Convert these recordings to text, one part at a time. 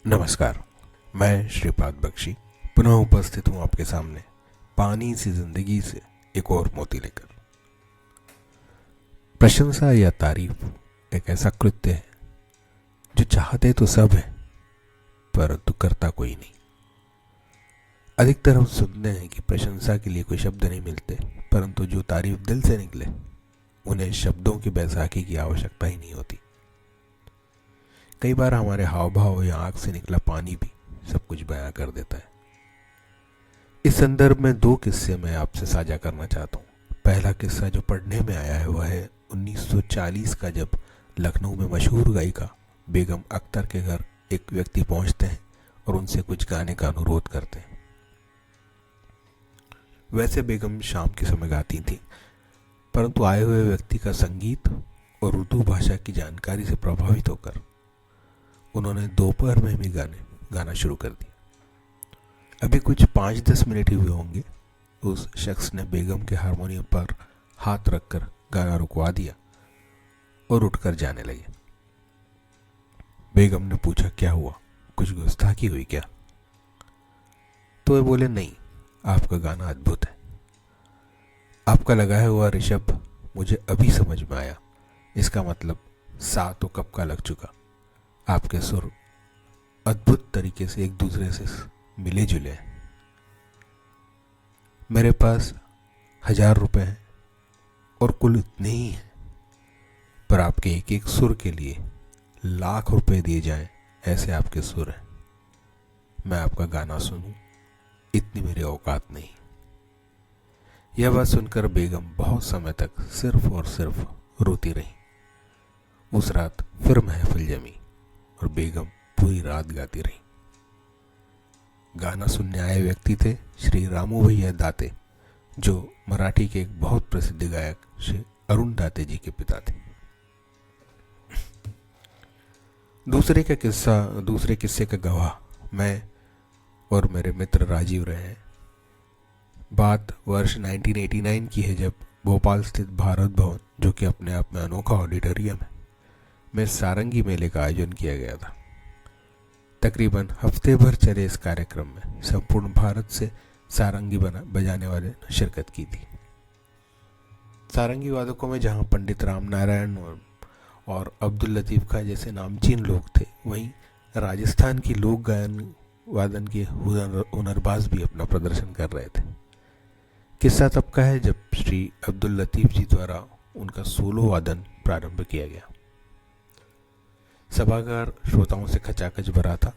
नमस्कार। मैं श्रीपाद बख्शी पुनः उपस्थित हूँ आपके सामने पानी सी जिंदगी से एक और मोती लेकर। प्रशंसा या तारीफ एक ऐसा कृत्य है जो चाहते तो सब है परंतु करता कोई नहीं। अधिकतर हम सुनते हैं कि प्रशंसा के लिए कोई शब्द नहीं मिलते, परंतु जो तारीफ दिल से निकले उन्हें शब्दों की बैसाखी की आवश्यकता ही नहीं होती। कई बार हमारे हाव भाव या आंख से निकला पानी भी सब कुछ बयां कर देता है। इस संदर्भ में दो किस्से मैं आपसे साझा करना चाहता हूँ। पहला किस्सा जो पढ़ने में आया है वह है 1940 का, जब लखनऊ में मशहूर गायिका बेगम अख्तर के घर एक व्यक्ति पहुंचते हैं और उनसे कुछ गाने का अनुरोध करते हैं। वैसे बेगम शाम के समय गाती थी, परंतु आए हुए व्यक्ति का संगीत और उर्दू भाषा की जानकारी से प्रभावित होकर उन्होंने दोपहर में भी गाना शुरू कर दिया। अभी कुछ 5-10 मिनट ही हुए होंगे, उस शख्स ने बेगम के हारमोनियम पर हाथ रखकर गाना रुकवा दिया और उठकर जाने लगे। बेगम ने पूछा, क्या हुआ, कुछ गुस्ताखी हुई क्या? तो वे बोले, नहीं, आपका गाना अद्भुत है। आपका लगाया हुआ ऋषभ मुझे अभी समझ में आया। इसका मतलब सा तो कब का लग चुका। आपके सुर अद्भुत तरीके से एक दूसरे से मिले जुले हैं। मेरे पास 1000 रुपए हैं और कुल इतने ही हैं, पर आपके एक एक सुर के लिए लाख रुपए दिए जाएं, ऐसे आपके सुर हैं। मैं आपका गाना सुनूं, इतनी मेरी औकात नहीं। यह बात सुनकर बेगम बहुत समय तक सिर्फ और सिर्फ रोती रही। उस रात फिर महफिल जमी और बेगम पूरी रात गाती रही। गाना सुनने आए व्यक्ति थे श्री रामू भैया दाते, जो मराठी के एक बहुत प्रसिद्ध गायक श्री अरुण दाते जी के पिता थे। दूसरे किस्से का गवाह मैं और मेरे मित्र राजीव रहे हैं। बात वर्ष 1989 की है, जब भोपाल स्थित भारत भवन, जो कि अपने आप में अनोखा ऑडिटोरियम है, में सारंगी मेले का आयोजन किया गया था। तकरीबन हफ्ते भर चले इस कार्यक्रम में संपूर्ण भारत से सारंगी बजाने वाले ने शिरकत की थी। सारंगी वादकों में जहां पंडित राम नारायण और अब्दुल लतीफ खां जैसे नामचीन लोग थे, वहीं राजस्थान की लोक गायन वादन के हुनरबाज भी अपना प्रदर्शन कर रहे थे। किस्सा तब का है जब श्री अब्दुल लतीफ जी द्वारा उनका सोलो वादन प्रारंभ किया गया। सभागार श्रोताओं से खचाखच भरा था।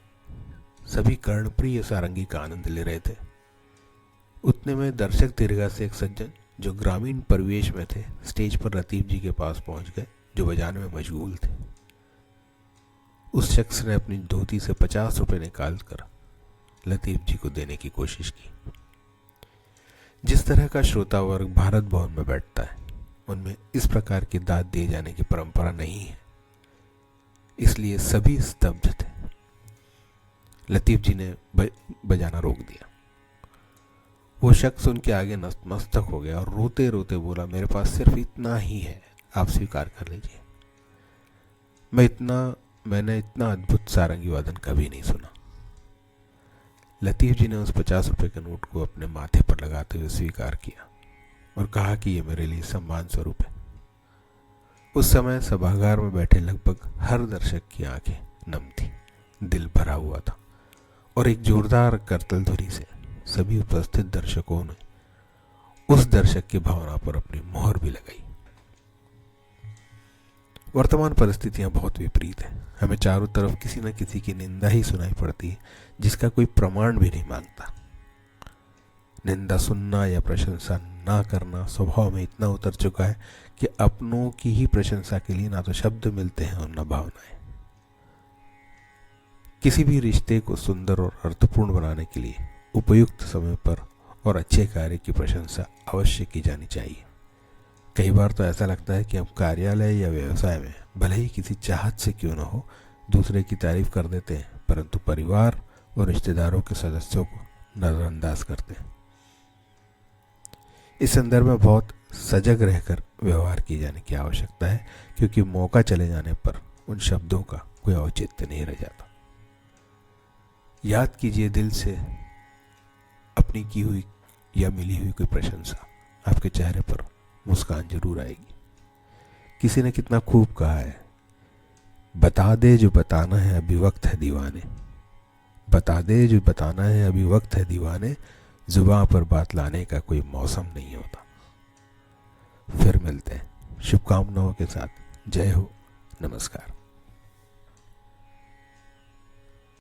सभी कर्णप्रिय सारंगी का आनंद ले रहे थे। उतने में दर्शक दीर्घा से एक सज्जन जो ग्रामीण परिवेश में थे स्टेज पर लतीफ जी के पास पहुंच गए, जो बजाने में मशगूल थे। उस शख्स ने अपनी धोती से 50 रुपए निकाल कर लतीफ जी को देने की कोशिश की। जिस तरह का श्रोता वर्ग भारत भवन में बैठता है, उनमें इस प्रकार की दाद दिए जाने की परंपरा नहीं है, इसलिए सभी स्तब्ध थे। लतीफ जी ने बजाना रोक दिया। वो शख्स उनके आगे नतमस्तक हो गया और रोते रोते बोला, मेरे पास सिर्फ इतना ही है, आप स्वीकार कर लीजिए। मैंने इतना अद्भुत सारंगी वादन कभी नहीं सुना। लतीफ जी ने उस 50 रुपए के नोट को अपने माथे पर लगाते हुए स्वीकार किया और कहा कि यह मेरे लिए सम्मान स्वरूप है। उस समय सभागार में बैठे लगभग हर दर्शक की आंखें नम थी, दिल भरा हुआ था और एक जोरदार करतल ध्वनि से सभी उपस्थित दर्शकों ने उस दर्शक की भावना पर अपनी मोहर भी लगाई। वर्तमान परिस्थितियां बहुत विपरीत हैं। हमें चारों तरफ किसी न किसी की निंदा ही सुनाई पड़ती है, जिसका कोई प्रमाण भी नहीं मांगता। निंदा सुनना या प्रशंसा ना करना स्वभाव में इतना उतर चुका है कि अपनों की ही प्रशंसा के लिए ना तो शब्द मिलते हैं और ना भावनाएं। किसी भी रिश्ते को सुंदर और अर्थपूर्ण बनाने के लिए उपयुक्त समय पर और अच्छे कार्य की प्रशंसा अवश्य की जानी चाहिए। कई बार तो ऐसा लगता है कि हम कार्यालय या व्यवसाय में भले ही किसी चाहत से क्यों न हो दूसरे की तारीफ कर देते हैं, परंतु परिवार और रिश्तेदारों के सदस्यों को नजरअंदाज करते हैं। इस संदर्भ में बहुत सजग रहकर व्यवहार किए जाने की आवश्यकता है, क्योंकि मौका चले जाने पर उन शब्दों का कोई औचित्य नहीं रह जाता। याद कीजिए दिल से अपनी की हुई या मिली हुई कोई प्रशंसा, आपके चेहरे पर मुस्कान जरूर आएगी। किसी ने कितना खूब कहा है, बता दे जो बताना है अभी वक्त है दीवाने, बता दे जो बताना है अभी वक्त है दीवाने, जुबां पर बात लाने का कोई मौसम नहीं होता। फिर मिलते हैं शुभकामनाओं के साथ। जय हो, नमस्कार।